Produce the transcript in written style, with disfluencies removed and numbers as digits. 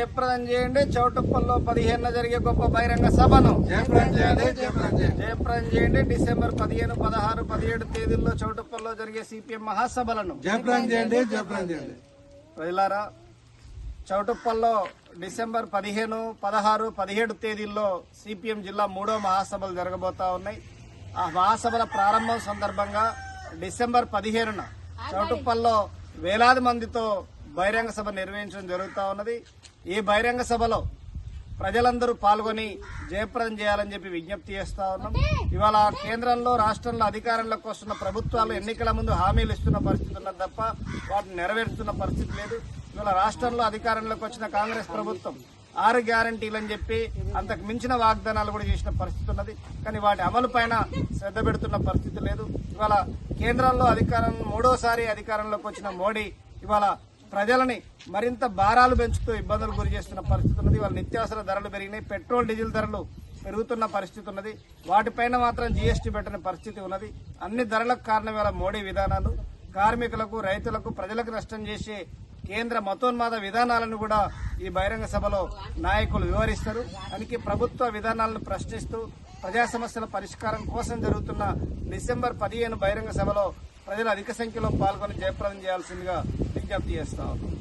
జయప్రదం చేయండి. చౌటుప్పల్లో 15న జరిగే గొప్ప బహిరంగ సభను జయప్రదం చేయండి. డిసెంబర్ 15, 16, 17 తేదీల్లో చౌటుప్పల్లో జరిగే సిపిఎం మహాసభలను జయప్రదం చేయండి. ప్రజలారా, చౌటుప్పల్లో డిసెంబర్ 15, 16, 17 తేదీల్లో సిపిఎం జిల్లా 3వ మహాసభలు జరగబోతా ఉన్నాయి. ఆ మహాసభల ప్రారంభం సందర్భంగా డిసెంబర్ 15న చౌటుప్పల్లో వేలాది మందితో బహిరంగ సభ నిర్వహించడం జరుగుతూ ఉన్నది. ఈ బహిరంగ సభలో ప్రజలందరూ పాల్గొని జయప్రదం చేయాలని చెప్పి విజ్ఞప్తి చేస్తా ఉన్నాం. ఇవాళ కేంద్రంలో, రాష్ట్రంలో అధికారంలోకి వస్తున్న ప్రభుత్వాలు ఎన్నికల ముందు హామీలు ఇస్తున్న పరిస్థితి ఉన్నది తప్ప వాటిని నెరవేరుస్తున్న పరిస్థితి లేదు. ఇవాళ రాష్ట్రంలో అధికారంలోకి వచ్చిన కాంగ్రెస్ ప్రభుత్వం 6 గ్యారంటీలని చెప్పి అంతకు మించిన వాగ్దానాలు కూడా చేసిన పరిస్థితి ఉన్నది. కానీ వాటి అమలు పైన శ్రద్ధ పెడుతున్న పరిస్థితి లేదు. ఇవాళ కేంద్రంలో మూడోసారి అధికారంలోకి వచ్చిన మోడీ ఇవాళ ప్రజలని మరింత భారాలు పెంచుతూ ఇబ్బందులు గురి చేస్తున్న పరిస్థితి ఉన్నది. ఇవాళ నిత్యావసర ధరలు పెరిగినాయి, పెట్రోల్, డీజిల్ ధరలు పెరుగుతున్న పరిస్థితి ఉన్నది. వాటిపైన మాత్రం జీఎస్టీ పెట్టిన పరిస్థితి ఉన్నది. అన్ని ధరలకు కారణం ఇవాళ మోడీ విధానాలు. కార్మికులకు, రైతులకు, ప్రజలకు నష్టం చేసే కేంద్ర మతోన్మాద విధానాలను కూడా ఈ బహిరంగ సభలో నాయకులు వివరిస్తారు. అందుకే ప్రభుత్వ విధానాలను ప్రశ్నిస్తూ ప్రజా సమస్యల పరిష్కారం కోసం జరుగుతున్న డిసెంబర్ 15 బహిరంగ సభలో ప్రజలు అధిక సంఖ్యలో పాల్గొని జయప్రదం చేయాల్సిందిగా విజ్ఞప్తి చేస్తా ఉన్నాం.